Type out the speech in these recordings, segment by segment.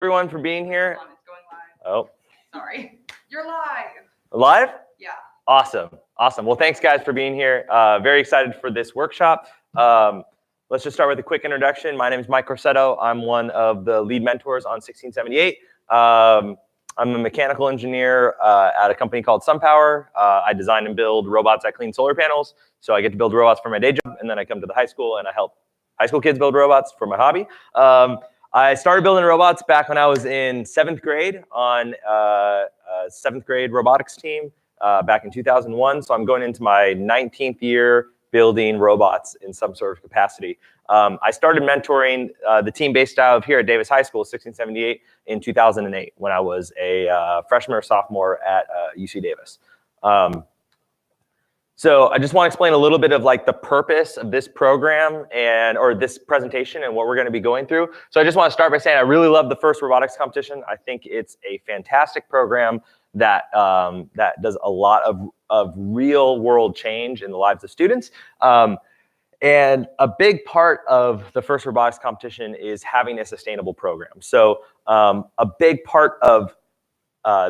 Everyone for being here. It's going live. Oh, sorry. You're live. Live? Yeah. Awesome. Awesome. Well, thanks guys for being here. Very excited for this workshop. Let's just start with a quick introduction. My name is Mike Corsetto. I'm one of the lead mentors on 1678. I'm a mechanical engineer at a company called SunPower. I design and build robots that clean solar panels. So I get to build robots for my day job, and then I come to the high school and I help high school kids build robots for my hobby. I started building robots back when I was in 7th grade on a 7th grade robotics team back in 2001. So I'm going into my 19th year building robots in some sort of capacity. I started mentoring the team based out of here at Davis High School, 1678, in 2008 when I was a freshman or sophomore at UC Davis. So I just want to explain a little bit of like the purpose of this program or this presentation and what we're going to be going through. So I just want to start by saying I really love the first robotics competition. I think it's a fantastic program that that does a lot of real world change in the lives of students. And a big part of the first robotics competition is having a sustainable program. So a big part of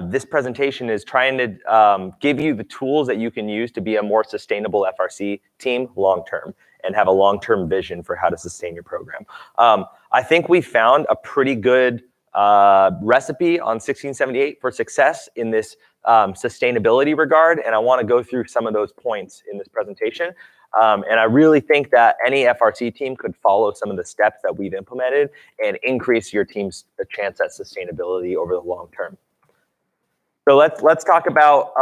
this presentation is trying to give you the tools that you can use to be a more sustainable FRC team long-term and have a long-term vision for how to sustain your program. I think we found a pretty good recipe on 1678 for success in this sustainability regard, and I want to go through some of those points in this presentation. And I really think that any FRC team could follow some of the steps that we've implemented and increase your team's chance at sustainability over the long term. So let's talk about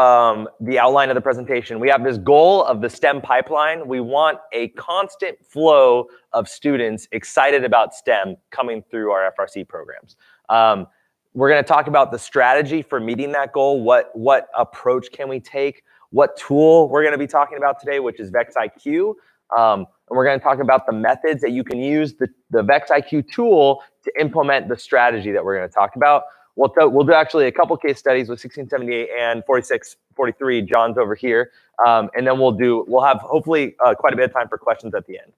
the outline of the presentation. We have this goal of the STEM pipeline. We want a constant flow of students excited about STEM coming through our FRC programs. We're going to talk about the strategy for meeting that goal. What approach can we take? What tool we're going to be talking about today, which is VEX IQ. And we're going to talk about the methods that you can use the VEX IQ tool to implement the strategy that we're going to talk about. We'll do actually a couple case studies with 1678 and 4643. John's over here, and then we'll have hopefully quite a bit of time for questions at the end.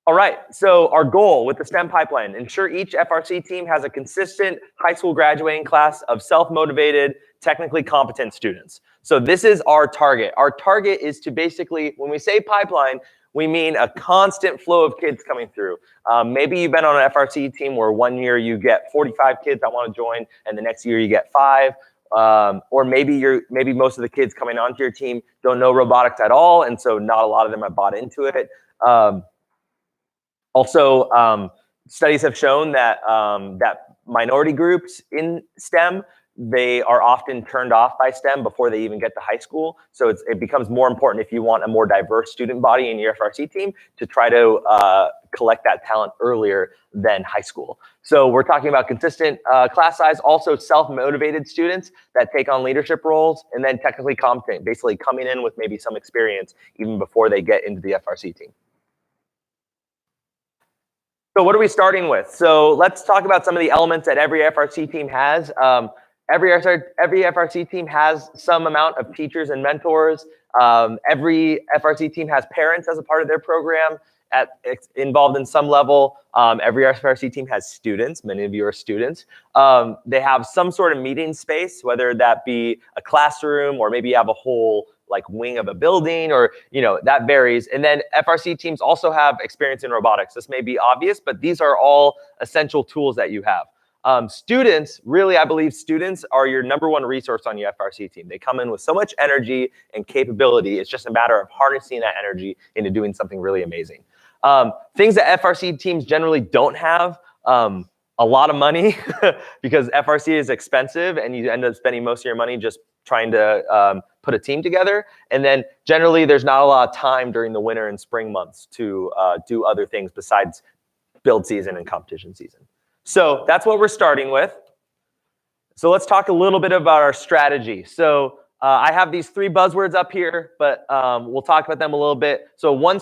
All right, so our goal with the STEM pipeline: ensure each FRC team has a consistent high school graduating class of self-motivated, technically competent students. So this is our target. Our target is to basically, when we say pipeline, we mean a constant flow of kids coming through. Maybe you've been on an FRC team where one year you get 45 kids that want to join, and the next year you get 5. Or maybe most of the kids coming onto your team don't know robotics at all, and so not a lot of them have bought into it. Also, studies have shown that that minority groups in STEM, they are often turned off by STEM before they even get to high school. So it becomes more important if you want a more diverse student body in your FRC team to try to collect that talent earlier than high school. So we're talking about consistent class size, also self-motivated students that take on leadership roles, and then technically competent, basically coming in with maybe some experience even before they get into the FRC team. So what are we starting with? So let's talk about some of the elements that every FRC team has. Every FRC team has some amount of teachers and mentors. Every FRC team has parents as a part of their program involved in some level. Every FRC team has students. Many of you are students. They have some sort of meeting space, whether that be a classroom or maybe you have a whole like wing of a building, or that varies. And then FRC teams also have experience in robotics. This may be obvious, but these are all essential tools that you have. Students, really, I believe students are your #1 resource on your FRC team. They come in with so much energy and capability. It's just a matter of harnessing that energy into doing something really amazing. Things that FRC teams generally don't have: a lot of money, because FRC is expensive and you end up spending most of your money just trying to put a team together. And then generally there's not a lot of time during the winter and spring months to do other things besides build season and competition season. So that's what we're starting with. So let's talk a little bit about our strategy. So I have these 3 buzzwords up here, but we'll talk about them a little bit. So one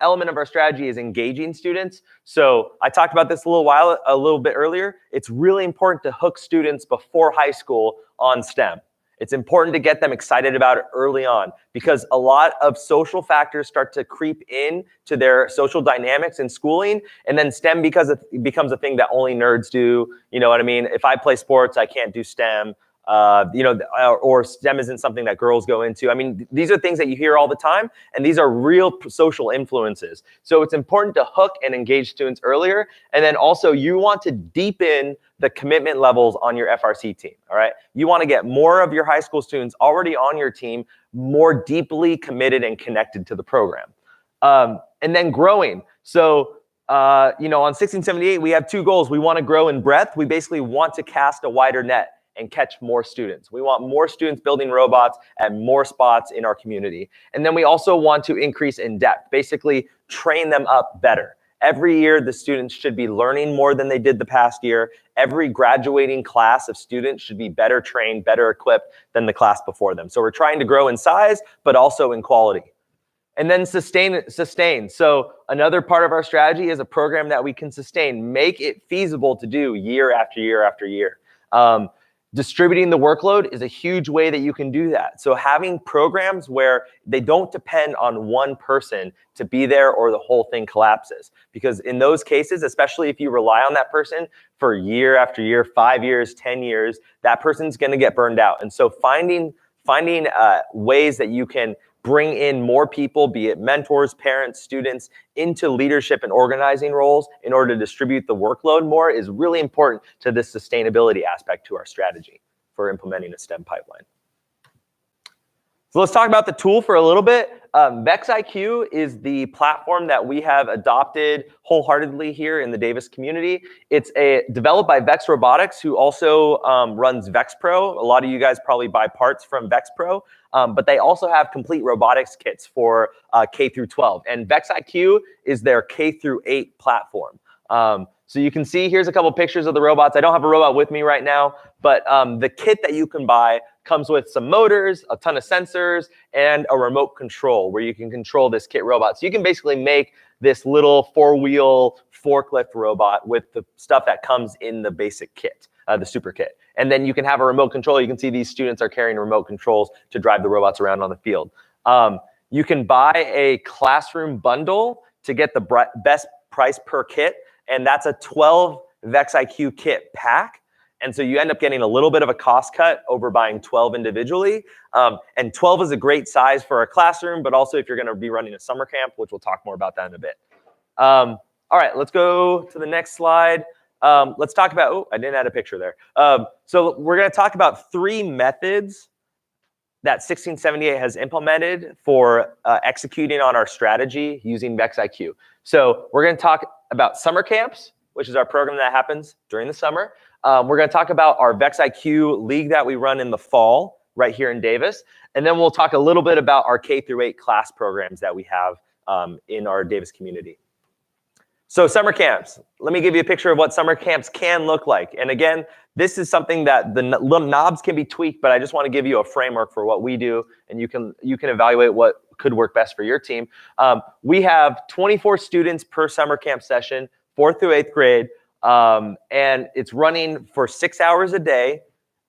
element of our strategy is engaging students. So I talked about this a little bit earlier. It's really important to hook students before high school on STEM. It's important to get them excited about it early on because a lot of social factors start to creep in to their social dynamics in schooling, and then STEM becomes a thing that only nerds do. You know what I mean? If I play sports, I can't do STEM. Or STEM isn't something that girls go into. I mean, these are things that you hear all the time, and these are real social influences. So it's important to hook and engage students earlier. And then also you want to deepen the commitment levels on your FRC team, all right? You want to get more of your high school students already on your team, more deeply committed and connected to the program. And then growing. So, on 1678, we have two goals. We want to grow in breadth. We basically want to cast a wider net and catch more students. We want more students building robots at more spots in our community. And then we also want to increase in depth, basically train them up better. Every year, the students should be learning more than they did the past year. Every graduating class of students should be better trained, better equipped than the class before them. So we're trying to grow in size, but also in quality. And then sustain. So another part of our strategy is a program that we can sustain. Make it feasible to do year after year after year. Distributing the workload is a huge way that you can do that. So having programs where they don't depend on one person to be there or the whole thing collapses. Because in those cases, especially if you rely on that person for year after year, 5 years, 10 years, that person's gonna get burned out. And so finding ways that you can bring in more people, be it mentors, parents, students, into leadership and organizing roles in order to distribute the workload more is really important to this sustainability aspect to our strategy for implementing a STEM pipeline. So let's talk about the tool for a little bit. VEX IQ is the platform that we have adopted wholeheartedly here in the Davis community. It's developed by VEX Robotics, who also runs VEX Pro. A lot of you guys probably buy parts from VEX Pro, but they also have complete robotics kits for K through 12. And VEX IQ is their K through 8 platform. So you can see, here's a couple pictures of the robots. I don't have a robot with me right now, but the kit that you can buy comes with some motors, a ton of sensors, and a remote control where you can control this kit robot. So you can basically make this little 4-wheel forklift robot with the stuff that comes in the basic kit, the super kit. And then you can have a remote control. You can see these students are carrying remote controls to drive the robots around on the field. You can buy a classroom bundle to get the best price per kit, and that's a 12 VEX IQ kit pack. And so you end up getting a little bit of a cost cut over buying 12 individually. And 12 is a great size for a classroom, but also if you're going to be running a summer camp, which we'll talk more about that in a bit. All right, let's go to the next slide. Let's talk about, oh, I didn't add a picture there. So we're going to talk about 3 methods that 1678 has implemented for executing on our strategy using VEX IQ. So we're going to talk about summer camps, which is our program that happens during the summer. We're going to talk about our VEX IQ League that we run in the fall right here in Davis. And then we'll talk a little bit about our K through 8 class programs that we have in our Davis community. So summer camps, let me give you a picture of what summer camps can look like. And again, this is something that the little knobs can be tweaked, but I just want to give you a framework for what we do, and you can evaluate what could work best for your team. We have 24 students per summer camp session, 4th through 8th grade, and it's running for 6 hours a day,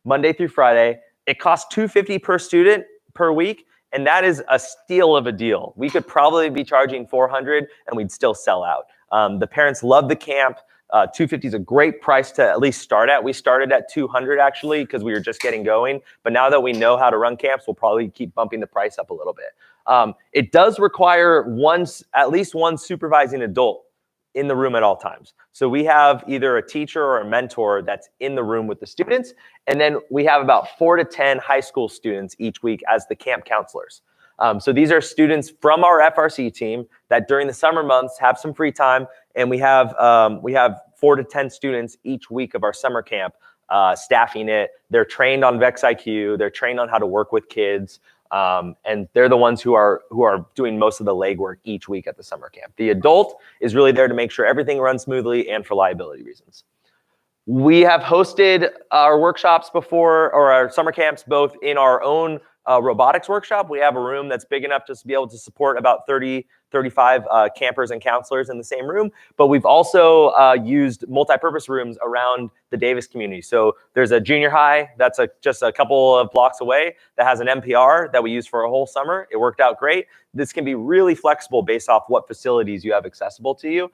Monday through Friday. It costs $250 per student per week, and that is a steal of a deal. We could probably be charging $400 and we'd still sell out. The parents love the camp. $250 is a great price to at least start at. We started at $200 actually because we were just getting going. But now that we know how to run camps, we'll probably keep bumping the price up a little bit. It does require at least one supervising adult in the room at all times. So we have either a teacher or a mentor that's in the room with the students. And then we have about 4 to 10 high school students each week as the camp counselors. So these are students from our FRC team that during the summer months have some free time, and we have 4 to 10 students each week of our summer camp staffing it. They're trained on VEX IQ, they're trained on how to work with kids, and they're the ones who are doing most of the legwork each week at the summer camp. The adult is really there to make sure everything runs smoothly and for liability reasons. We have hosted our workshops before, or our summer camps, both in our own robotics workshop. We have a room that's big enough to be able to support about 30, 35 campers and counselors in the same room. But we've also used multi-purpose rooms around the Davis community. So there's a junior high that's just a couple of blocks away that has an NPR that we use for a whole summer. It worked out great. This can be really flexible based off what facilities you have accessible to you.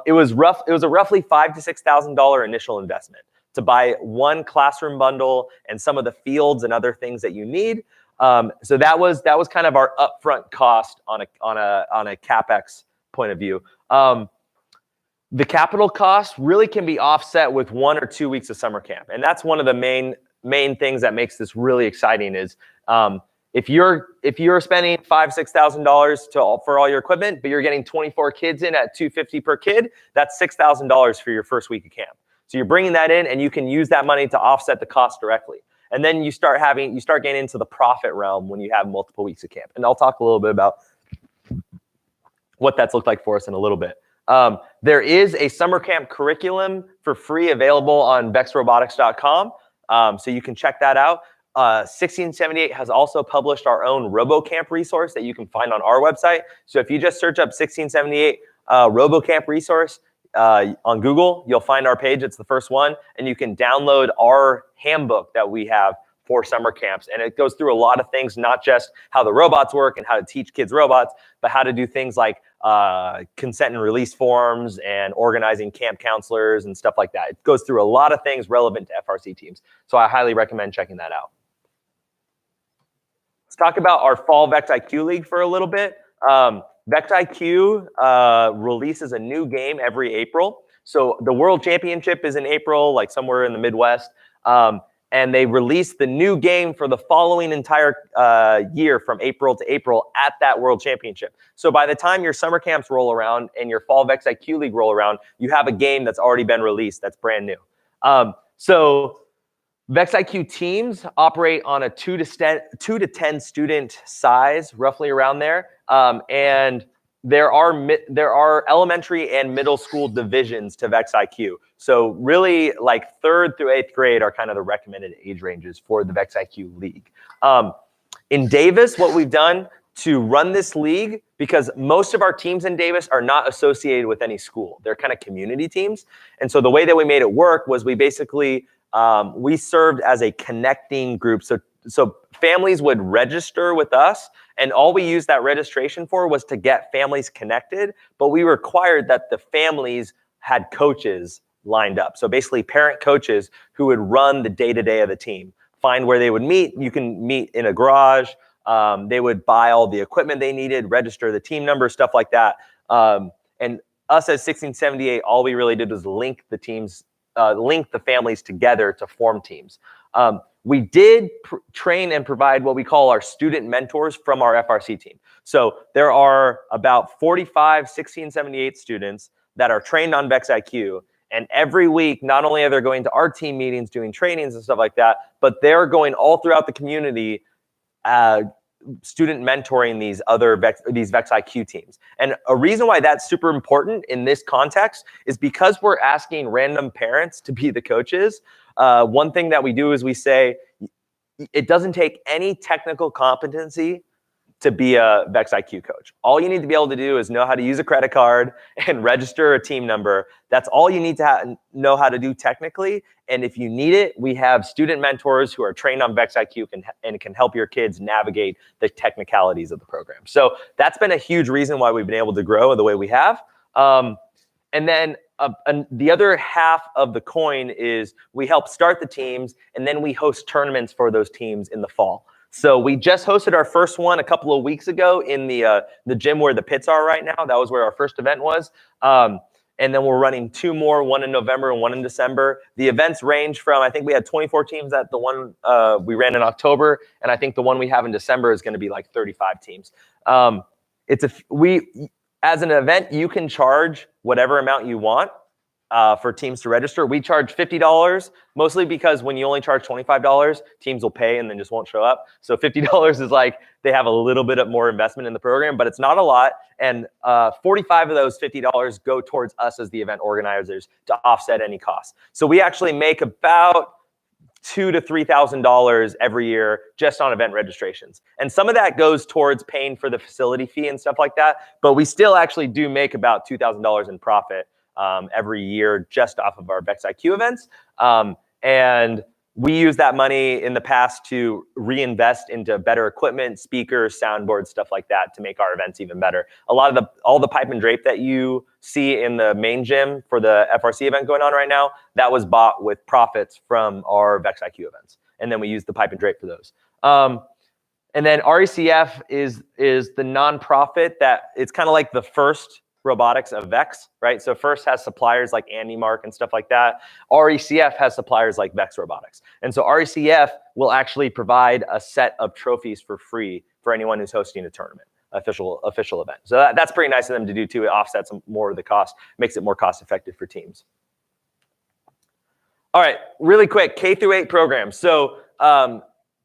It was a roughly $5,000 to $6,000 initial investment to buy one classroom bundle and some of the fields and other things that you need. So that was kind of our upfront cost on a CapEx point of view. The capital cost really can be offset with 1 or 2 weeks of summer camp, and that's one of the main things that makes this really exciting. Is if you're spending $5,000-$6,000 for all your equipment, but you're getting 24 kids in at $250 per kid, that's $6,000 for your first week of camp. So you're bringing that in, and you can use that money to offset the cost directly. And then you start getting into the profit realm when you have multiple weeks of camp. And I'll talk a little bit about what that's looked like for us in a little bit. There is a summer camp curriculum for free available on vexrobotics.com. So you can check that out. 1678 has also published our own RoboCamp resource that you can find on our website. So if you just search up 1678 RoboCamp resource on Google, you'll find our page. It's the first one, and you can download our handbook that we have for summer camps. And it goes through a lot of things, not just how the robots work and how to teach kids robots, but how to do things like consent and release forms and organizing camp counselors and stuff like that. It goes through a lot of things relevant to FRC teams. So I highly recommend checking that out. Let's talk about our fall VEX IQ League for a little bit. VEX IQ releases a new game every April. So the World Championship is in April, like somewhere in the Midwest. And they release the new game for the following entire year from April to April at that World Championship. So by the time your summer camps roll around and your fall VEX IQ League roll around, you have a game that's already been released that's brand new. So VEX IQ teams operate on a 2 to 10 student size, roughly around there. And there are elementary and middle school divisions to VEX IQ. So really, like 3rd through 8th grade are kind of the recommended age ranges for the VEX IQ League. In Davis, what we've done to run this league, because most of our teams in Davis are not associated with any school. They're kind of community teams. And so the way that we made it work was we basically, we served as a connecting group. So families would register with us, and all we used that registration for was to get families connected, but we required that the families had coaches lined up. So basically parent coaches who would run the day-to-day of the team, find where they would meet. You can meet in a garage. They would buy all the equipment they needed, register the team number, stuff like that. And us as 1678, all we really did was link the teams, link the families together to form teams. We did train and provide what we call our student mentors from our FRC team. So there are about 45 1678 students that are trained on VEX IQ. And every week, not only are they going to our team meetings, doing trainings and stuff like that, but they're going all throughout the community, student mentoring these VEX IQ teams. And a reason why that's super important in this context is because we're asking random parents to be the coaches. One thing that we do is we say, it doesn't take any technical competency to be a VEX IQ coach. All you need to be able to do is know how to use a credit card and register a team number. That's all you need to know how to do technically. And if you need it, we have student mentors who are trained on VEX IQ and can help your kids navigate the technicalities of the program. So that's been a huge reason why we've been able to grow the way we have. And then the other half of the coin is we help start the teams, and then we host tournaments for those teams in the fall. So we just hosted our first one a couple of weeks ago in the gym where the pits are right now. That was where our first event was. And then we're running 2 more, one in November and one in December. The events range from, I think we had 24 teams at the one we ran in October, and I think the one we have in December is going to be like 35 teams. As an event, you can charge whatever amount you want for teams to register. We charge $50, mostly because when you only charge $25, teams will pay and then just won't show up. So $50 is like they have a little bit of more investment in the program, but it's not a lot. And 45 of those $50 go towards us as the event organizers to offset any costs. So we actually make about $2,000 to $3,000 every year just on event registrations. And some of that goes towards paying for the facility fee and stuff like that. But we still actually do make about $2,000 in profit every year just off of our VEX IQ events. And we use that money in the past to reinvest into better equipment, speakers, soundboards, stuff like that to make our events even better. All the pipe and drape that you see in the main gym for the FRC event going on right now, that was bought with profits from our VEX IQ events. And then we use the pipe and drape for those. And then RECF is the nonprofit that it's kind of like the first robotics of VEX, right? So first has suppliers like AndyMark and stuff like that. RECF has suppliers like VEX Robotics. And so RECF will actually provide a set of trophies for free for anyone who's hosting a tournament, official event. So that's pretty nice of them to do too. It offsets more of the cost, makes it more cost effective for teams. All right, really quick, K through 8 programs. So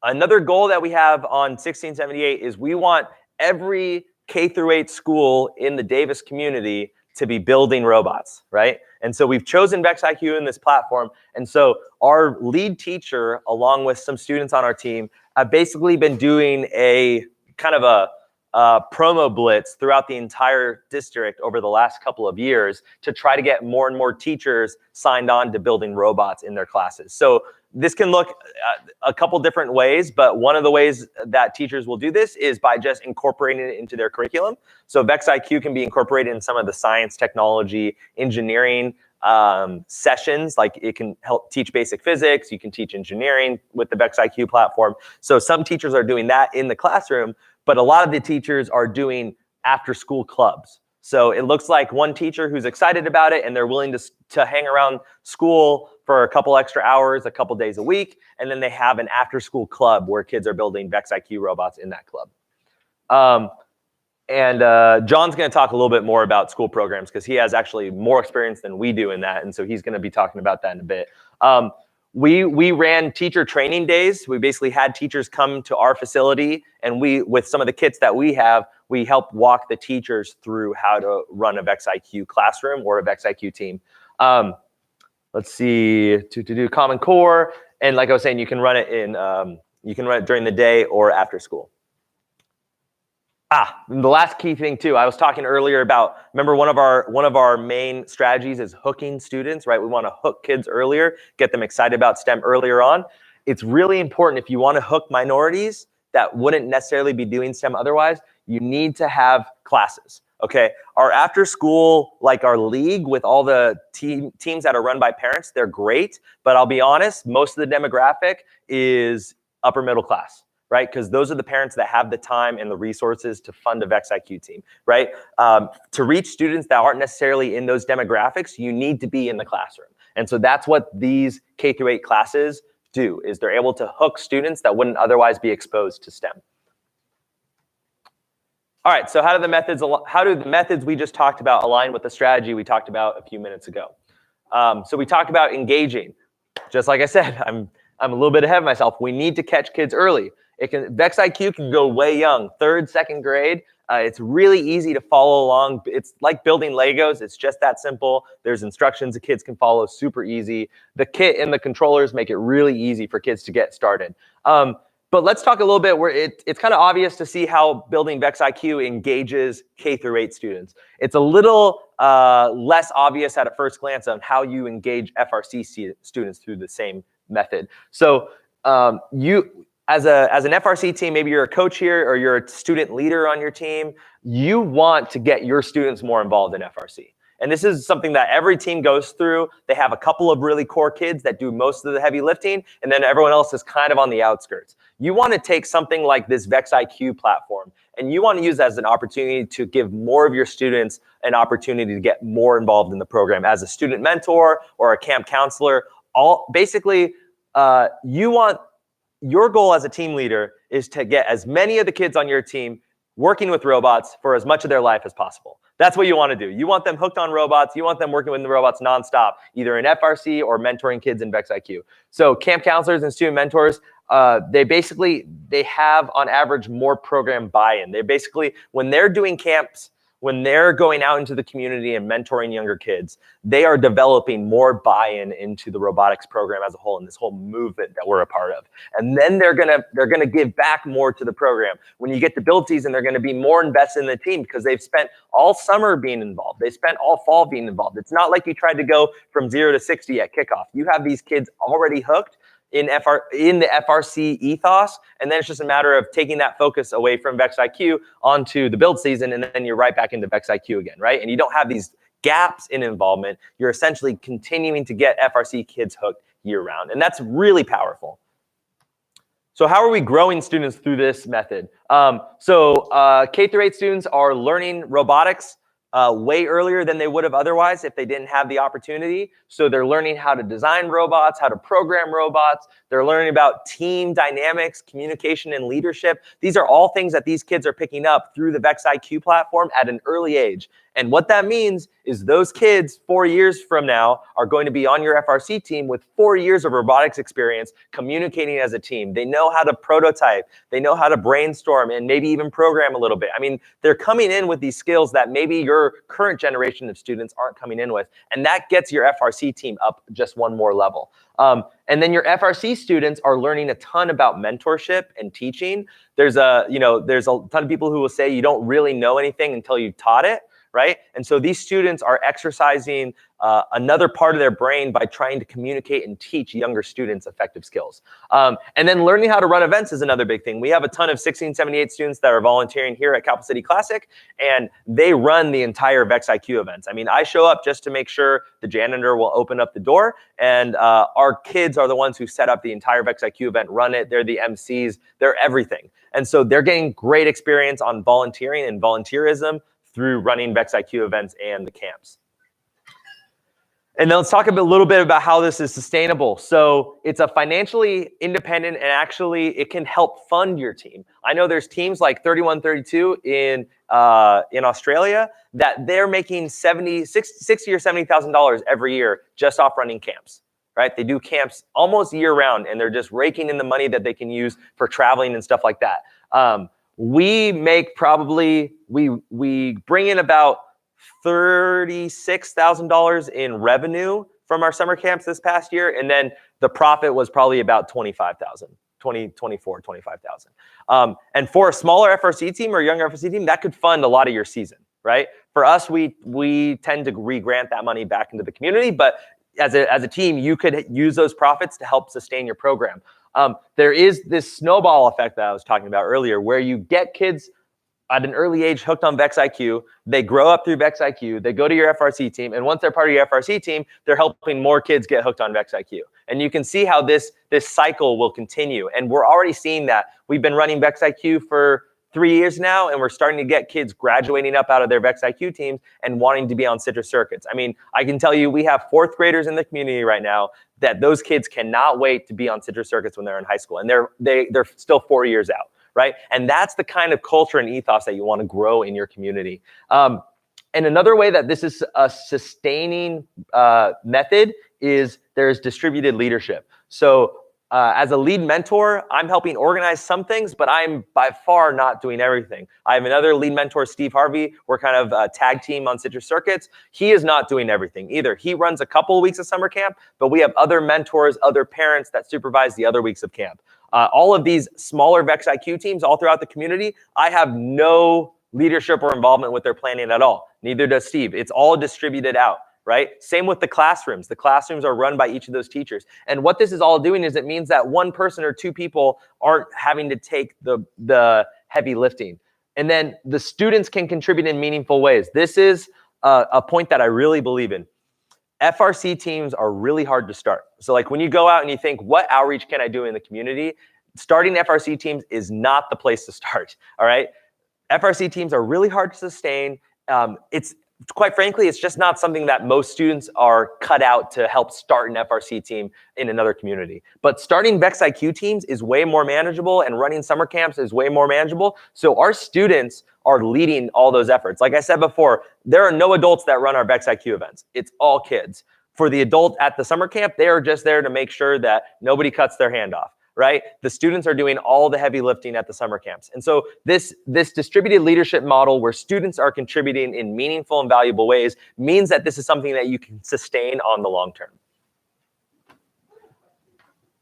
another goal that we have on 1678 is we want every K through 8 school in the Davis community to be building robots, right? And so we've chosen VEX IQ in this platform. And so our lead teacher, along with some students on our team, have basically been doing a kind of a promo blitz throughout the entire district over the last couple of years to try to get more and more teachers signed on to building robots in their classes. So this can look a couple different ways, but one of the ways that teachers will do this is by just incorporating it into their curriculum. So VEX IQ can be incorporated in some of the science, technology, engineering sessions. Like it can help teach basic physics. You can teach engineering with the VEX IQ platform. So some teachers are doing that in the classroom, but a lot of the teachers are doing after-school clubs. So it looks like one teacher who's excited about it and they're willing to hang around school for a couple extra hours, a couple days a week, and then they have an after-school club where kids are building VEX IQ robots in that club. John's going to talk a little bit more about school programs because he has actually more experience than we do in that, and so he's going to be talking about that in a bit. We ran teacher training days. We basically had teachers come to our facility, and with some of the kits that we have, we help walk the teachers through how to run a VEX IQ classroom or a VEX IQ team. Let's see, to do Common Core, and like I was saying, you can run it during the day or after school. The last key thing too, I was talking earlier about, remember one of our main strategies is hooking students, right? We want to hook kids earlier, get them excited about STEM earlier on. It's really important if you want to hook minorities that wouldn't necessarily be doing STEM otherwise, you need to have classes. Okay, our after school, like our league with all the teams that are run by parents, they're great, but I'll be honest, most of the demographic is upper middle class, right? Because those are the parents that have the time and the resources to fund a VEX IQ team, right? To reach students that aren't necessarily in those demographics, you need to be in the classroom. And so that's what these K through 8 classes do, is they're able to hook students that wouldn't otherwise be exposed to STEM. All right, so how do the methods we just talked about align with the strategy we talked about a few minutes ago? So we talked about engaging. Just like I said, I'm a little bit ahead of myself. We need to catch kids early. VEX IQ can go way young, 3rd, 2nd grade. It's really easy to follow along. It's like building Legos. It's just that simple. There's instructions the kids can follow, super easy. The kit and the controllers make it really easy for kids to get started. But let's talk a little bit where it's kind of obvious to see how building VEX IQ engages K through 8 students. It's a little less obvious at a first glance on how you engage FRC students through the same method. So you, as an FRC team, maybe you're a coach here or you're a student leader on your team, you want to get your students more involved in FRC. And this is something that every team goes through. They have a couple of really core kids that do most of the heavy lifting, and then everyone else is kind of on the outskirts. You want to take something like this VEX IQ platform, and you want to use it as an opportunity to give more of your students an opportunity to get more involved in the program as a student mentor or a camp counselor. Basically, your goal as a team leader is to get as many of the kids on your team working with robots for as much of their life as possible. That's what you want to do. You want them hooked on robots. You want them working with the robots nonstop, either in FRC or mentoring kids in VEX IQ. So camp counselors and student mentors, they have on average more program buy-in. They basically, when they're doing camps when they're going out into the community and mentoring younger kids, they are developing more buy-in into the robotics program as a whole and this whole movement that we're a part of. And then they're gonna give back more to the program. When you get to build season, they're gonna be more invested in the team because they've spent all summer being involved. They spent all fall being involved. It's not like you tried to go from 0 to 60 at kickoff. You have these kids already hooked in the FRC ethos, and then it's just a matter of taking that focus away from VEX IQ onto the build season, and then you're right back into VEX IQ again, right? And you don't have these gaps in involvement. You're essentially continuing to get FRC kids hooked year round, and that's really powerful. So how are we growing students through this method? K through 8 students are learning robotics way earlier than they would have otherwise if they didn't have the opportunity. So they're learning how to design robots, how to program robots. They're learning about team dynamics, communication, and leadership. These are all things that these kids are picking up through the VEX IQ platform at an early age. And what that means is those kids 4 years from now are going to be on your FRC team with 4 years of robotics experience communicating as a team. They know how to prototype. They know how to brainstorm and maybe even program a little bit. I mean, they're coming in with these skills that maybe your current generation of students aren't coming in with. And that gets your FRC team up just one more level. And then your FRC students are learning a ton about mentorship and teaching. There's a ton of people who will say you don't really know anything until you've taught it, right? And so these students are exercising another part of their brain by trying to communicate and teach younger students effective skills. And then learning how to run events is another big thing. We have a ton of 1678 students that are volunteering here at Capital City Classic, and they run the entire VEX IQ events. I mean, I show up just to make sure the janitor will open up the door, and our kids are the ones who set up the entire VEX IQ event, run it. They're the MCs, they're everything. And so they're getting great experience on volunteering and volunteerism through running VEX IQ events and the camps. And then let's talk a little bit about how this is sustainable. So it's a financially independent, and actually it can help fund your team. I know there's teams like 3132 in Australia that they're making $60,000 or $70,000 every year just off running camps, right? They do camps almost year round, and they're just raking in the money that they can use for traveling and stuff like that. We make probably, we bring in about $36,000 in revenue from our summer camps this past year. And then the profit was probably about 25,000, 25,000. And for a smaller FRC team or younger FRC team, that could fund a lot of your season, right? For us, we tend to re-grant that money back into the community, but as a team, you could use those profits to help sustain your program. There is this snowball effect that I was talking about earlier, where you get kids at an early age hooked on VEX IQ, they grow up through VEX IQ, they go to your FRC team, and once they're part of your FRC team, they're helping more kids get hooked on VEX IQ. And you can see how this cycle will continue. And we're already seeing that. We've been running VEX IQ for 3 years now, and we're starting to get kids graduating up out of their VEX IQ teams and wanting to be on citrus circuits. I mean, I can tell you we have 4th graders in the community right now that those kids cannot wait to be on citrus circuits when they're in high school, and they're still 4 years out, right? And that's the kind of culture and ethos that you want to grow in your community. And another way that this is a sustaining method is there's distributed leadership. So as a lead mentor, I'm helping organize some things, but I'm by far not doing everything. I have another lead mentor, Steve Harvey. We're kind of a tag team on citrus circuits. He is not doing everything either. He runs a couple of weeks of summer camp, but we have other mentors, other parents that supervise the other weeks of camp. All of these smaller VEX IQ teams all throughout the community, I have no leadership or involvement with their planning at all. Neither does Steve. It's all distributed out, right? Same with the classrooms. The classrooms are run by each of those teachers. And what this is all doing is it means that one person or two people aren't having to take the heavy lifting. And then the students can contribute in meaningful ways. This is a point that I really believe in. FRC teams are really hard to start. So like when you go out and you think, what outreach can I do in the community? Starting FRC teams is not the place to start, all right? FRC teams are really hard to sustain. Quite frankly, it's just not something that most students are cut out to help start an FRC team in another community. But starting VEX IQ teams is way more manageable, and running summer camps is way more manageable. So our students are leading all those efforts. Like I said before, there are no adults that run our VEX IQ events. It's all kids. For the adult at the summer camp, they are just there to make sure that nobody cuts their hand off, right? The students are doing all the heavy lifting at the summer camps. And so this distributed leadership model where students are contributing in meaningful and valuable ways means that this is something that you can sustain on the long term.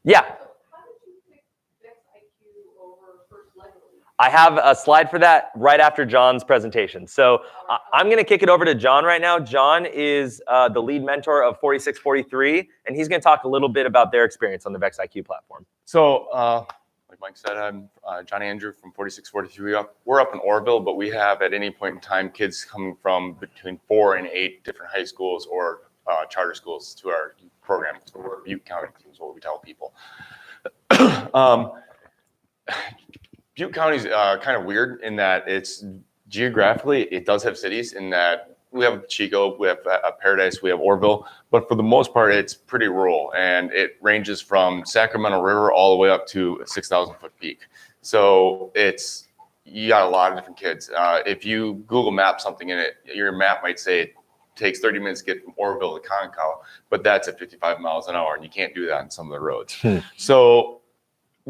Yeah. How did you pick VEX IQ over First Level? I have a slide for that right after Jon's presentation. So I'm going to kick it over to Jon right now. Jon is the lead mentor of 4643, and he's going to talk a little bit about their experience on the VEX IQ platform. So, like Mike said, I'm Jon Andrew from 4643. We're up in Orville, but we have at any point in time kids coming from between 4 and 8 different high schools or charter schools to our program. So we're Butte County, is what we tell people. Butte County is kind of weird in that it's geographically, it does have cities in that we have Chico, we have Paradise, we have Orville, but for the most part, it's pretty rural, and it ranges from Sacramento River all the way up to a 6,000 foot peak. So you got a lot of different kids. If you Google map something in it, your map might say it takes 30 minutes to get from Orville to Concow, but that's at 55 miles an hour, and you can't do that on some of the roads. So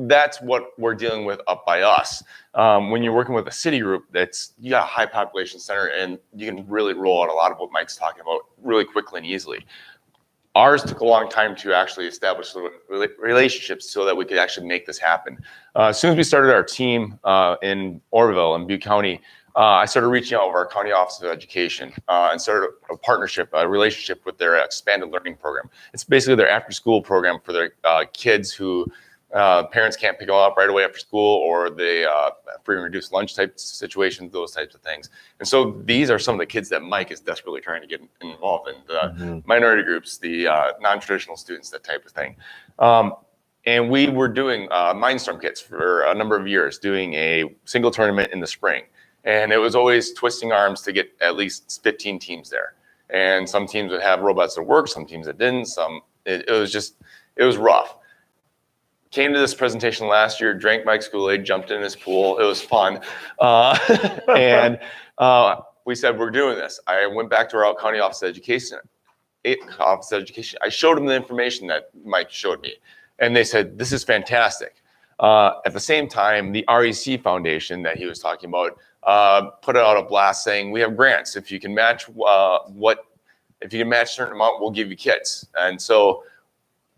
that's what we're dealing with up by us. When you're working with a city group, you got a high population center, and you can really roll out a lot of what Mike's talking about really quickly and easily. Ours took a long time to actually establish relationships so that we could actually make this happen. As soon as we started our team in Orville and Butte County, I started reaching out over our county office of education and started a partnership, a relationship with their expanded learning program. It's basically their after-school program for their kids who parents can't pick them up right away after school, or they free and reduced lunch type situations, those types of things. And so these are some of the kids that Mike is desperately trying to get involved in, the minority groups, the non-traditional students, that type of thing. And we were doing Mindstorm kits for a number of years, doing a single tournament in the spring. And it was always twisting arms to get at least 15 teams there. And some teams would have robots that worked, some teams that didn't, it was rough. Came to this presentation last year, drank Mike's Kool-Aid, jumped in his pool. It was fun. And we said, we're doing this. I went back to our county office of education. I showed them the information that Mike showed me. And they said, this is fantastic. At the same time, the REC Foundation that he was talking about put out a blast saying, we have grants. If you can match if you can match a certain amount, we'll give you kits. And so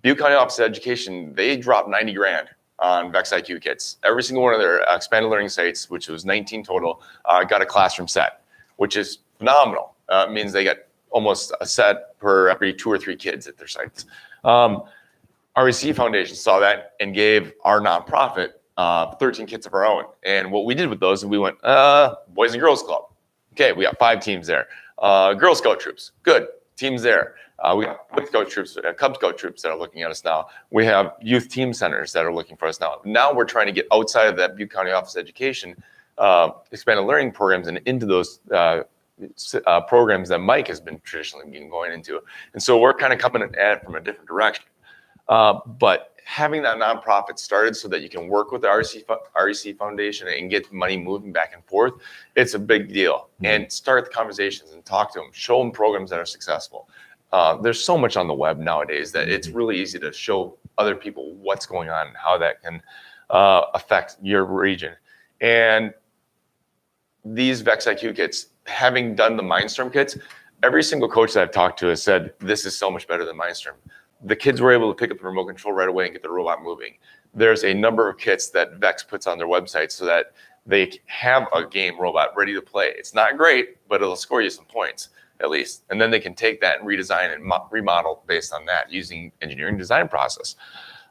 Butte County Office of Education, they dropped 90 grand on VEX IQ kits. Every single one of their expanded learning sites, which was 19 total, got a classroom set, which is phenomenal. It means they get almost a set per every 2 or 3 kids at their sites. REC Foundation saw that and gave our nonprofit 13 kits of our own. And what we did with those, we went, Boys and Girls Club. Okay, we got 5 teams there. Girl Scout troops, good, teams there. We have Boy Scout troops, Cub Scout troops that are looking at us now. We have youth team centers that are looking for us now. Now we're trying to get outside of that Butte County Office of Education, expanded learning programs, and into those programs that Mike has been traditionally going into. And so we're kind of coming at it from a different direction. But having that nonprofit started so that you can work with the REC Foundation and get money moving back and forth, it's a big deal. And start the conversations and talk to them, show them programs that are successful. There's so much on the web nowadays that it's really easy to show other people what's going on and how that can affect your region. And these VEX IQ kits, having done the Mindstorm kits, every single coach that I've talked to has said, this is so much better than Mindstorm. The kids were able to pick up the remote control right away and get the robot moving. There's a number of kits that VEX puts on their website so that they have a game robot ready to play. It's not great, but it'll score you some points at least. And then they can take that and redesign and remodel based on that using engineering design process.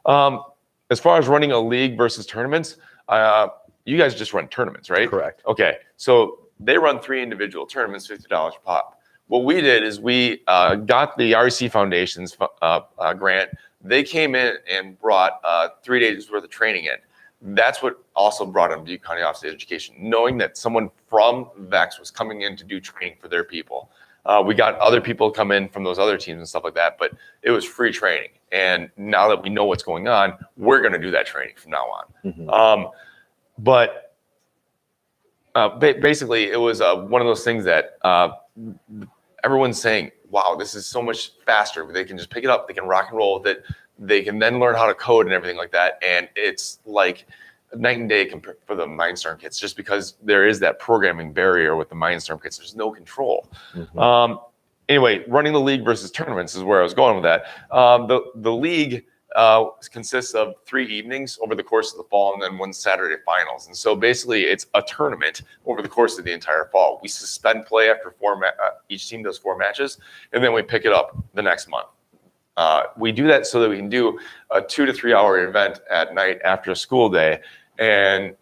As far as running a league versus tournaments, you guys just run tournaments, right? Correct. Okay, so they run 3 individual tournaments, $50 pop. What we did is we got the REC Foundation's grant. They came in and brought 3 days worth of training in. That's what also brought in Butte County Office of Education, knowing that someone from VEX was coming in to do training for their people. We got other people come in from those other teams and stuff like that, but it was free training. And now that we know what's going on, we're going to do that training from now on. Basically, it was one of those things that everyone's saying, wow, this is so much faster. They can just pick it up. They can rock and roll with it. They can then learn how to code and everything like that. And it's like night and day for the Mindstorm kits, just because there is that programming barrier with the Mindstorm kits. There's no control. Anyway, running the league versus tournaments is where I was going with that. The league consists of 3 evenings over the course of the fall, and then 1 Saturday finals. And so basically it's a tournament over the course of the entire fall. We suspend play after each team does 4 matches, and then we pick it up the next month. We do that so that we can do a 2 to 3 hour event at night after a school day, and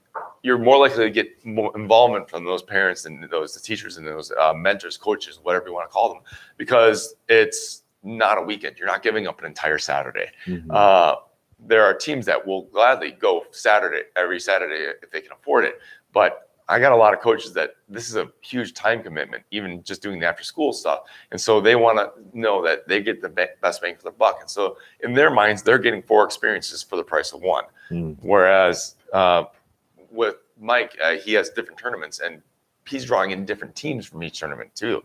you're more likely to get more involvement from those parents and the teachers and those mentors, coaches, whatever you want to call them, because it's not a weekend. You're not giving up an entire Saturday. There are teams that will gladly go every Saturday if they can afford it. But I got a lot of coaches that this is a huge time commitment, even just doing the after school stuff. And so they want to know that they get the best bang for the buck. And so in their minds, they're getting 4 experiences for the price of 1. Whereas with Mike, he has different tournaments, and he's drawing in different teams from each tournament too.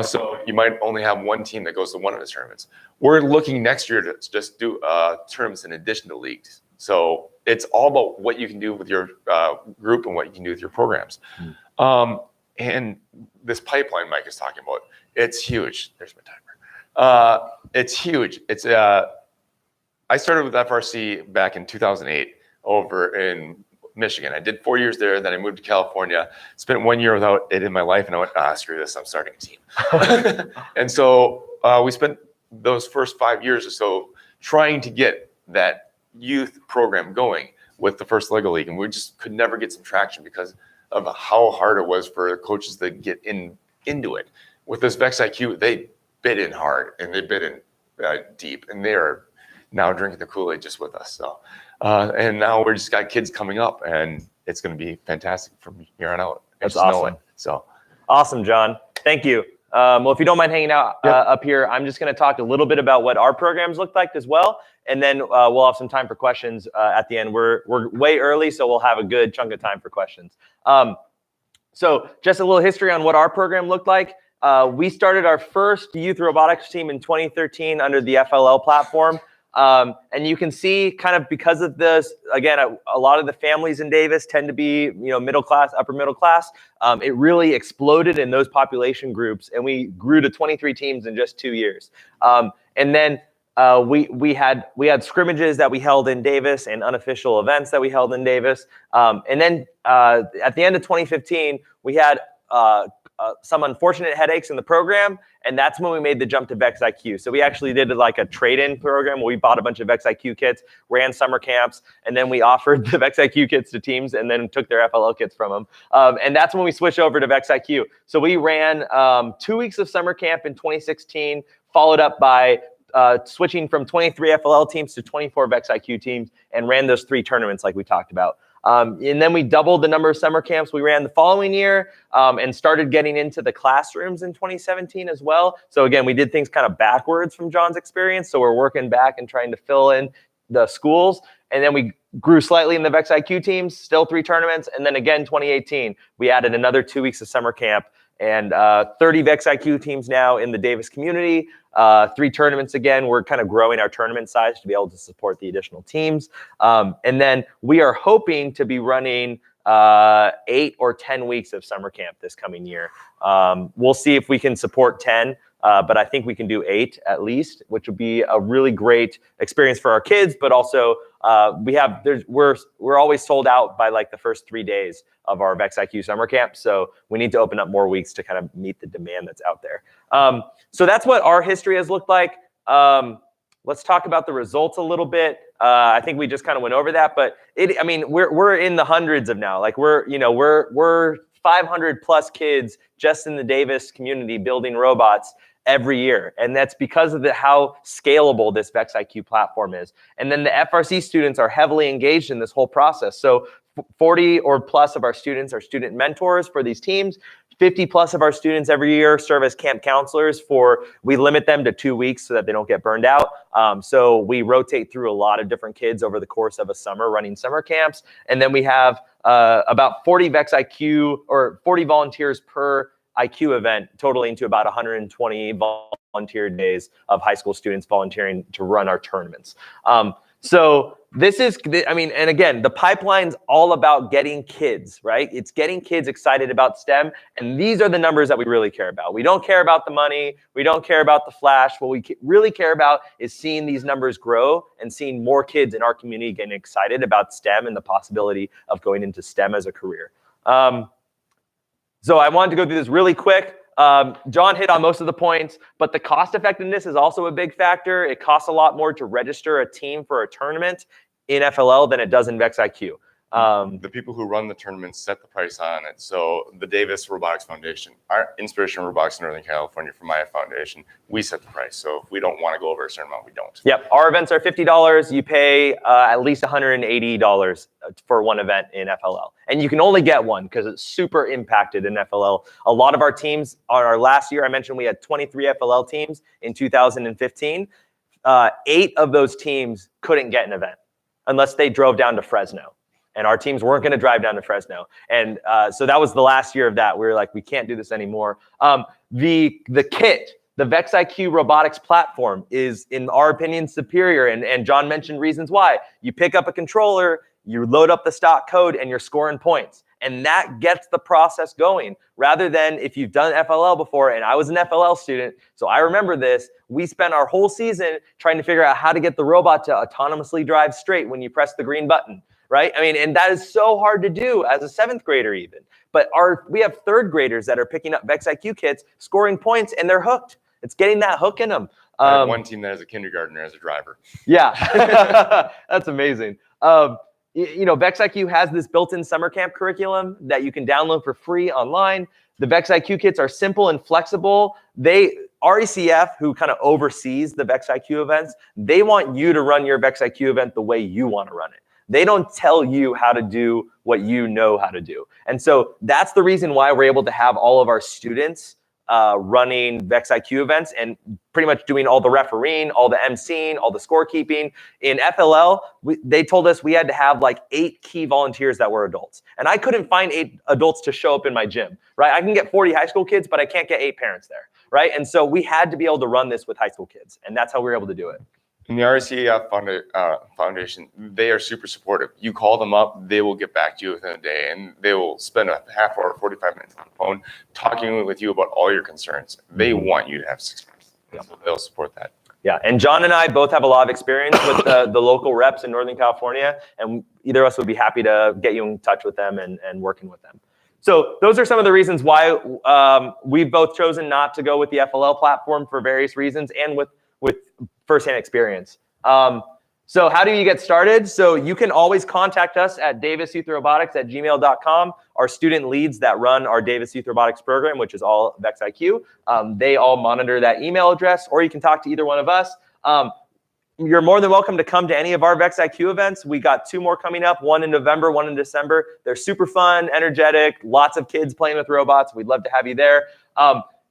So you might only have 1 team that goes to one of his tournaments. We're looking next year to just do tournaments in addition to leagues. So it's all about what you can do with your group and what you can do with your programs. And this pipeline Mike is talking about, it's huge. There's my timer. It's huge. I started with FRC back in 2008 over in Michigan. I did 4 years there. Then I moved to California, spent 1 year without it in my life. And I went, screw this, I'm starting a team. And so we spent those first 5 years or so trying to get that youth program going with the first Lego League. And we just could never get some traction because of how hard it was for coaches to get into it. With this VEX IQ, they bid in hard and they bid in deep, and they are now drinking the Kool-Aid just with us. So, and now we're just got kids coming up, and it's going to be fantastic from here on out. That's awesome. So awesome, John. Thank you. Well, if you don't mind hanging out up here, I'm just going to talk a little bit about what our programs look like as well, and then we'll have some time for questions at the end. We're way early, so we'll have a good chunk of time for questions. So just a little history on what our program looked like. We started our first youth robotics team in 2013 under the FLL platform. And you can see kind of because of this, again, a lot of the families in Davis tend to be, middle class, upper middle class. It really exploded in those population groups, and we grew to 23 teams in just 2 years. And then we had scrimmages that we held in Davis and unofficial events that we held in Davis. And then at the end of 2015, we had some unfortunate headaches in the program, and that's when we made the jump to VEX IQ. So we actually did like a trade-in program where we bought a bunch of VEX IQ kits, ran summer camps, and then we offered the VEX IQ kits to teams and then took their FLL kits from them. And that's when we switched over to VEX IQ. So we ran 2 weeks of summer camp in 2016, followed up by switching from 23 FLL teams to 24 VEX IQ teams, and ran those 3 tournaments like we talked about. And then we doubled the number of summer camps we ran the following year, and started getting into the classrooms in 2017 as well. So again, we did things kind of backwards from John's experience. So we're working back and trying to fill in the schools. And then we grew slightly in the VEX IQ teams, still 3 tournaments. And then again, 2018, we added another 2 weeks of summer camp, and 30 VEX IQ teams now in the Davis community. 3 tournaments again. We're kind of growing our tournament size to be able to support the additional teams. And then we are hoping to be running 8 or 10 weeks of summer camp this coming year. We'll see if we can support 10, but I think we can do 8 at least, which would be a really great experience for our kids. But also, we're always sold out by like the first 3 days of our VEX IQ summer camp. So we need to open up more weeks to kind of meet the demand that's out there. So that's what our history has looked like. Let's talk about the results a little bit. I think we just kind of went over that, but we're in the hundreds of now. Like we're 500 plus kids just in the Davis community building robots every year. And that's because of how scalable this VEX IQ platform is. And then the FRC students are heavily engaged in this whole process. So 40 or plus of our students are student mentors for these teams. 50 plus of our students every year serve as camp counselors we limit them to 2 weeks so that they don't get burned out. So we rotate through a lot of different kids over the course of a summer running summer camps. And then we have about 40 VEX IQ or 40 volunteers per IQ event totaling to about 120 volunteer days of high school students volunteering to run our tournaments. So this is, I mean, and again, the pipeline's all about getting kids, right? It's getting kids excited about STEM. And these are the numbers that we really care about. We don't care about the money. We don't care about the flash. What we really care about is seeing these numbers grow and seeing more kids in our community getting excited about STEM and the possibility of going into STEM as a career. So I wanted to go through this really quick. John hit on most of the points, but the cost effectiveness is also a big factor. It costs a lot more to register a team for a tournament in FLL than it does in VEX IQ. The people who run the tournaments set the price on it. So the Davis Robotics Foundation, our Inspiration Robotics in Northern California from my foundation, we set the price. So if we don't want to go over a certain amount, we don't. Yep, our events are $50. You pay at least $180 for one event in FLL. And you can only get one because it's super impacted in FLL. A lot of our teams, on our last year, I mentioned we had 23 FLL teams in 2015. 8 of those teams couldn't get an event unless they drove down to Fresno. And our teams weren't going to drive down to Fresno. And so that was the last year of that. We were like, we can't do this anymore. The kit, the VEX IQ robotics platform is, in our opinion, superior. And John mentioned reasons why. You pick up a controller, you load up the stock code, and you're scoring points. And that gets the process going. Rather than if you've done FLL before, and I was an FLL student, so I remember this, we spent our whole season trying to figure out how to get the robot to autonomously drive straight when you press the green button. Right? I mean, and that is so hard to do as a 7th grader even. But we have 3rd graders that are picking up VEX IQ kits, scoring points, and they're hooked. It's getting that hook in them. I have one team that has a kindergartner as a driver. Yeah, that's amazing. You know, VEX IQ has this built-in summer camp curriculum that you can download for free online. The VEX IQ kits are simple and flexible. RECF, who kind of oversees the VEX IQ events, they want you to run your VEX IQ event the way you want to run it. They don't tell you how to do what you know how to do. And so that's the reason why we're able to have all of our students running VEX IQ events and pretty much doing all the refereeing, all the emceeing, all the scorekeeping. In FLL, they told us we had to have like 8 key volunteers that were adults. And I couldn't find 8 adults to show up in my gym, right? I can get 40 high school kids, but I can't get 8 parents there, right? And so we had to be able to run this with high school kids. And that's how we were able to do it. In the RCF Foundation, they are super supportive. You call them up, they will get back to you within a day, and they will spend a half hour, 45 minutes on the phone talking with you about all your concerns. They want you to have success. Yeah. So they'll support that. Yeah, and John and I both have a lot of experience with the local reps in Northern California, and either of us would be happy to get you in touch with them and working with them. So those are some of the reasons why we've both chosen not to go with the FLL platform for various reasons and with firsthand experience. So how do you get started? So you can always contact us at davisuthrobotics@gmail.com. Our student leads that run our Davis Youth Robotics program, which is all VEX IQ, they all monitor that email address, or you can talk to either one of us. You're more than welcome to come to any of our VEX IQ events. We got 2 more coming up, one in November, one in December. They're super fun, energetic, lots of kids playing with robots. We'd love to have you there.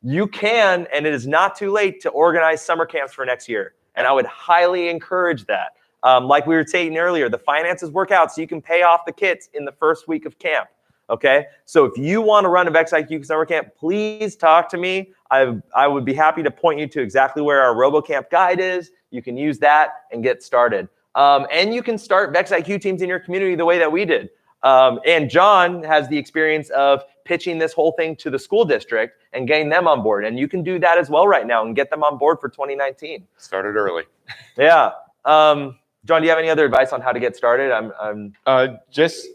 You can, and it is not too late to organize summer camps for next year. And I would highly encourage that. Like we were saying earlier, the finances work out so you can pay off the kits in the first week of camp. Okay, so if you want to run a VEX IQ summer camp, please talk to me. I would be happy to point you to exactly where our RoboCamp guide is. You can use that and get started. And you can start VEX IQ teams in your community the way that we did. And John has the experience of pitching this whole thing to the school district and getting them on board. And you can do that as well right now and get them on board for 2019. Started early. Yeah. John, do you have any other advice on how to get started? Just,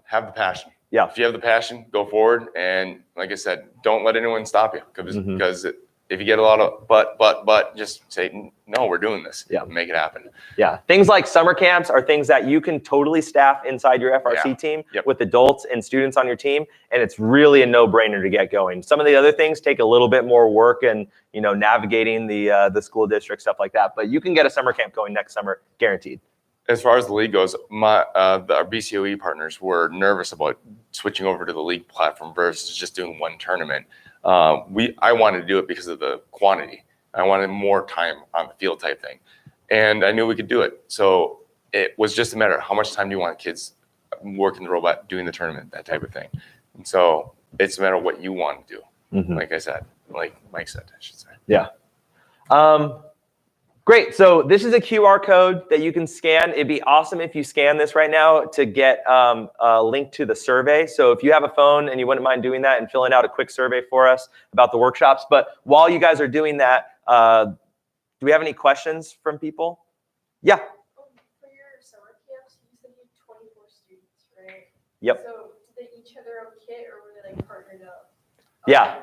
have the passion. Yeah. If you have the passion, go forward. And like I said, don't let anyone stop you because if you get a lot of but, just say, no, we're doing this. Yeah. Make it happen. Yeah. Things like summer camps are things that you can totally staff inside your FRC team with adults and students on your team. And it's really a no-brainer to get going. Some of the other things take a little bit more work and, navigating the school district, stuff like that. But you can get a summer camp going next summer, guaranteed. As far as the league goes, our BCOE partners were nervous about switching over to the league platform versus just doing one tournament. I wanted to do it because of the quantity. I wanted more time on the field type thing. And I knew we could do it. So it was just a matter of how much time do you want kids working the robot, doing the tournament, that type of thing. And so it's a matter of what you want to do. Mhm. Like I said, like Mike said, I should say. Yeah. Great. So this is a QR code that you can scan. It'd be awesome if you scan this right now to get a link to the survey. So if you have a phone and you wouldn't mind doing that and filling out a quick survey for us about the workshops. But while you guys are doing that, do we have any questions from people? Yeah. For your summer camps, you said you had 24 students, right? Yep. So did they each have their own kit, or were they like partnered up? Yeah.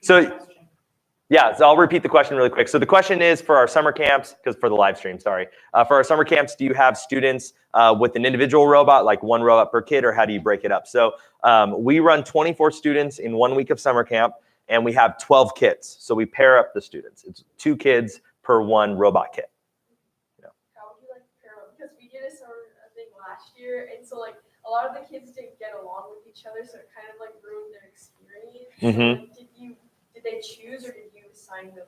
So yeah, so I'll repeat the question really quick. So the question is for our summer camps, because for the live stream, sorry. For our summer camps, do you have students with an individual robot, like one robot per kid, or how do you break it up? So we run 24 students in 1 week of summer camp, and we have 12 kits. So we pair up the students. It's 2 kids per 1 robot kit. How would you like to pair them? Because we did a summer thing last year, and so like a lot of the kids didn't get along with each other, so it kind of like ruined their experience. Mm-hmm. Did they choose, or did you assign them?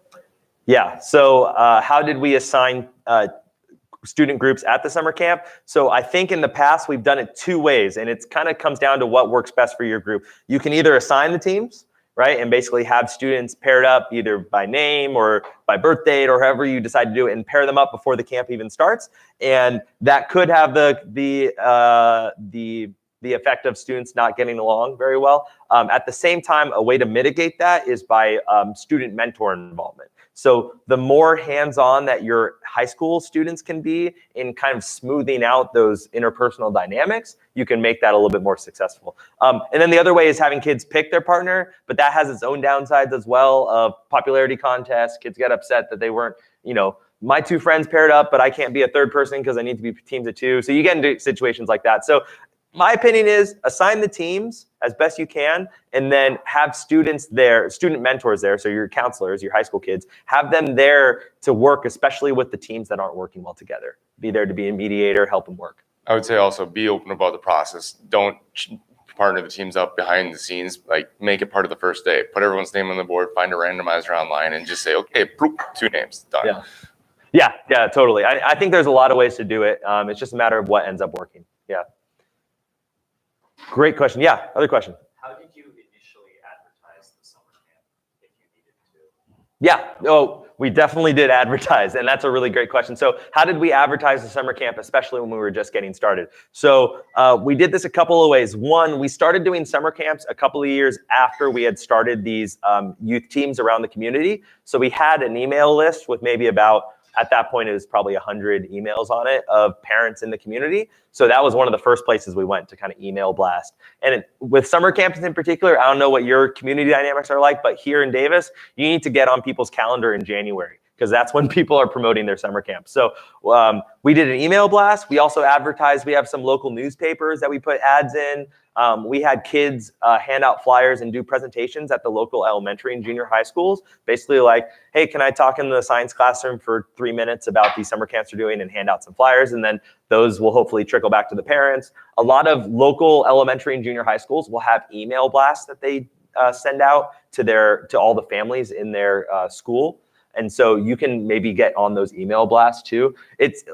Yeah, so how did we assign student groups at the summer camp? So I think in the past we've done it 2 ways, and it kind of comes down to what works best for your group. You can either assign the teams, right, and basically have students paired up either by name or by birth date or however you decide to do it, and pair them up before the camp even starts. And that could have the effect of students not getting along very well. At the same time, a way to mitigate that is by student mentor involvement. So the more hands-on that your high school students can be in kind of smoothing out those interpersonal dynamics, you can make that a little bit more successful. And then the other way is having kids pick their partner, but that has its own downsides as well of popularity contests. Kids get upset that they weren't, my 2 friends paired up, but I can't be a 3rd person because I need to be teams of 2. So you get into situations like that. So my opinion is assign the teams as best you can, and then have students there, student mentors there, so your counselors, your high school kids, have them there to work, especially with the teams that aren't working well together. Be there to be a mediator, help them work. I would say also be open about the process. Don't partner the teams up behind the scenes. Like, make it part of the first day. Put everyone's name on the board, find a randomizer online, and just say, okay, 2 names, done. Yeah, totally. I think there's a lot of ways to do it. It's just a matter of what ends up working. Yeah. Great question. Yeah, other question. How did you initially advertise the summer camp if you needed to? Yeah, we definitely did advertise, and that's a really great question. So how did we advertise the summer camp, especially when we were just getting started? So we did this a couple of ways. One, we started doing summer camps a couple of years after we had started these youth teams around the community. So we had an email list with maybe about, at that point, it was probably 100 emails on it of parents in the community. So that was one of the first places we went to kind of email blast. And with summer camps in particular, I don't know what your community dynamics are like, but here in Davis, you need to get on people's calendar in January, because that's when people are promoting their summer camp. So we did an email blast. We also advertised. We have some local newspapers that we put ads in. We had kids hand out flyers and do presentations at the local elementary and junior high schools. Basically like, hey, can I talk in the science classroom for 3 minutes about these summer camps we're doing, and hand out some flyers, and then those will hopefully trickle back to the parents. A lot of local elementary and junior high schools will have email blasts that they send out to all the families in their school. And so you can maybe get on those email blasts too.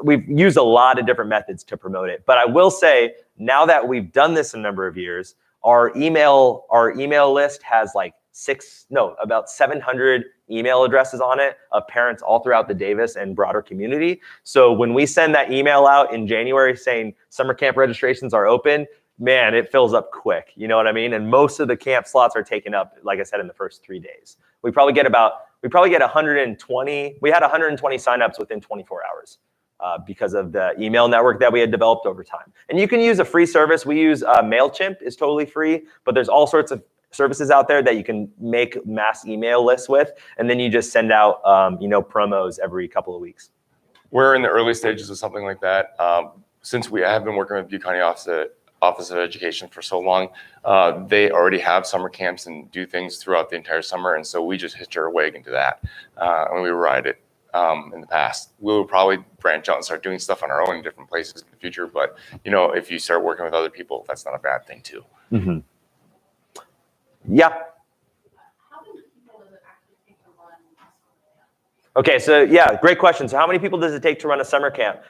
We've used a lot of different methods to promote it. But I will say, now that we've done this a number of years, our email list has like about 700 email addresses on it of parents all throughout the Davis and broader community. So when we send that email out in January saying summer camp registrations are open, man, it fills up quick. You know what I mean? And most of the camp slots are taken up, like I said, in the first 3 days. We probably get 120. We had 120 signups within 24 hours because of the email network that we had developed over time. And you can use a free service. We use MailChimp, is totally free, but there's all sorts of services out there that you can make mass email lists with, and then you just send out promos every couple of weeks. We're in the early stages of something like that. Since we have been working with Butte County Office of Education for so long, they already have summer camps and do things throughout the entire summer, and so we just hitch our wagon to that, and we ride it. In the past, we will probably branch out and start doing stuff on our own in different places in the future. But if you start working with other people, that's not a bad thing too. Mm-hmm. Yeah. How many people does it actually take to run a summer camp? Okay, so yeah, great question. So how many people does it take to run a summer camp?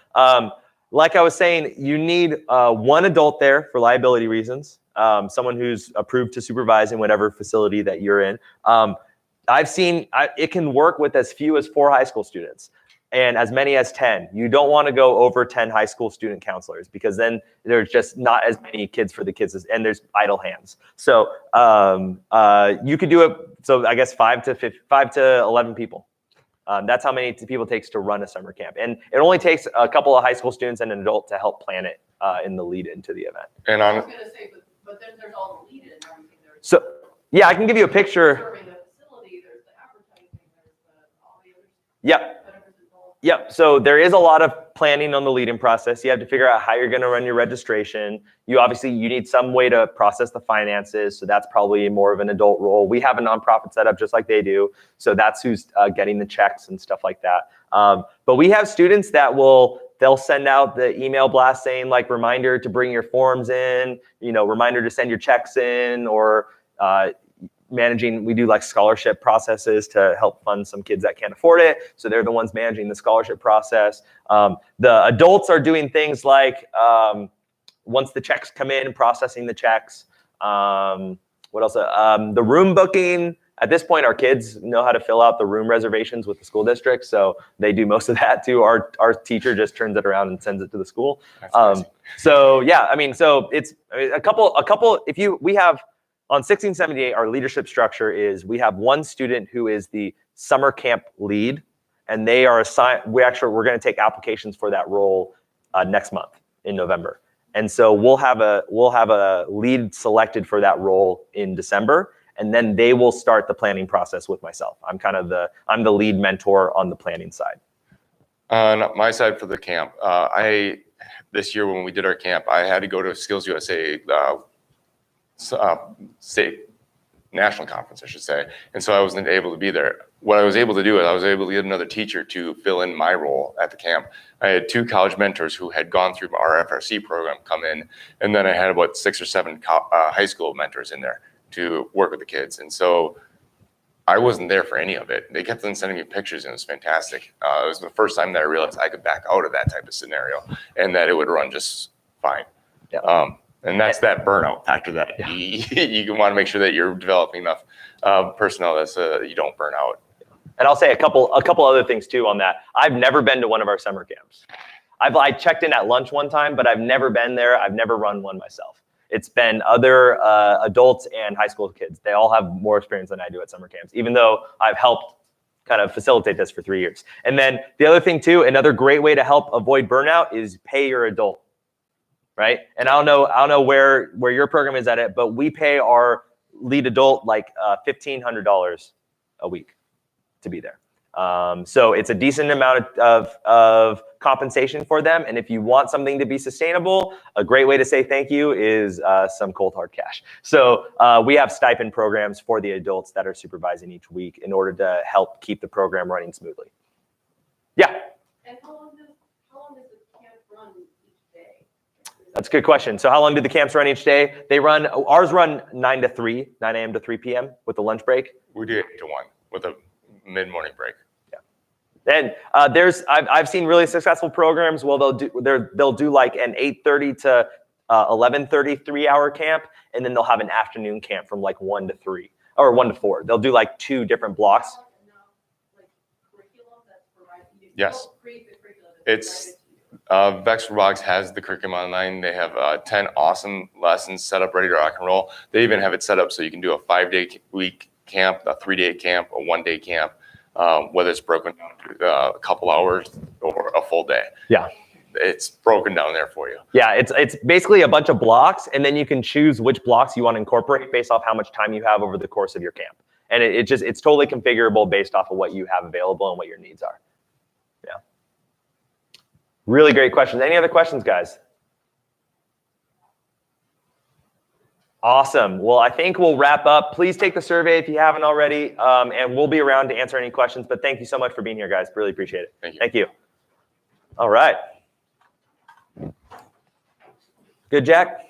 Like I was saying, you need 1 adult there for liability reasons. someone who's approved to supervise in whatever facility that you're in. I've seen it can work with as few as 4 high school students and as many as 10. You don't want to go over 10 high school student counselors because then there's just not as many kids for the kids and there's idle hands. So you could do it. So I guess 5 to 11 people. That's how many people it takes to run a summer camp. And it only takes a couple of high school students and an adult to help plan it in the lead into the event. And I was going to say, but then there's all the lead in and everything. So yeah, I can give you a picture. Serving the facility, there's the advertising, there's all the other Yep. whatever's involved. Yep. So there is a lot of planning on the lead-in process. You have to figure out how you're going to run your registration. You need some way to process the finances. So that's probably more of an adult role. We have a nonprofit set up just like they do. So that's who's getting the checks and stuff like that. But we have students that they'll send out the email blast saying like reminder to bring your forms in, reminder to send your checks in, or we do like scholarship processes to help fund some kids that can't afford it. So they're the ones managing the scholarship process. The adults are doing things like once the checks come in, processing the checks. What else? The room booking. At this point, our kids know how to fill out the room reservations with the school district, so they do most of that too. Our teacher just turns it around and sends it to the school. So yeah, so it's a couple. We have on 1678, our leadership structure is we have one student who is the summer camp lead, and they are assigned. We're going to take applications for that role next month in November, and so we'll have a lead selected for that role in December. And then they will start the planning process with myself. I'm the lead mentor on the planning side. On my side for the camp, this year when we did our camp, I had to go to Skills USA state national conference, I should say. And so I wasn't able to be there. What I was able to do is I was able to get another teacher to fill in my role at the camp. I had 2 college mentors who had gone through our FRC program come in, and then I had about 6 or 7 high school mentors in there to work with the kids. And so I wasn't there for any of it. They kept on sending me pictures and it was fantastic. It was the first time that I realized I could back out of that type of scenario and that it would run just fine. Yeah. And that's that burnout factor that you want to make sure that you're developing enough personnel that you don't burn out. And I'll say a couple other things too on that. I've never been to one of our summer camps. I checked in at lunch one time, but I've never been there. I've never run one myself. It's been other adults and high school kids. They all have more experience than I do at summer camps, even though I've helped kind of facilitate this for 3 years. And then the other thing too, another great way to help avoid burnout is pay your adult, right? And I don't know where your program is at it, but we pay our lead adult like $1,500 a week to be there. So it's a decent amount of compensation for them. And if you want something to be sustainable, a great way to say thank you is some cold hard cash. So we have stipend programs for the adults that are supervising each week in order to help keep the program running smoothly. Yeah. And how long does the camp run each day? That's a good question. So how long do the camps run each day? Ours run 9 a.m. to 3 p.m. with a lunch break. We do 8 to 1 with a mid-morning break. And I've seen really successful programs. Well, they'll do like an 8:30 to 11:30 3-hour camp, and then they'll have an afternoon camp from like 1 to 3 or 1 to 4. They'll do like 2 different blocks. Yes, it's VEX Robotics has the curriculum online. They have 10 awesome lessons set up ready to rock and roll. They even have it set up so you can do a 5-day week camp, a 3-day camp, a 1-day camp. Whether it's broken down to a couple hours or a full day. Yeah. It's broken down there for you. Yeah, it's basically a bunch of blocks, and then you can choose which blocks you want to incorporate based off how much time you have over the course of your camp. And it's totally configurable based off of what you have available and what your needs are. Yeah. Really great questions. Any other questions, guys? Awesome. Well, I think we'll wrap up. Please take the survey if you haven't already, and we'll be around to answer any questions. But thank you so much for being here, guys. Really appreciate it. Thank you. Thank you. All right. Good, Jack?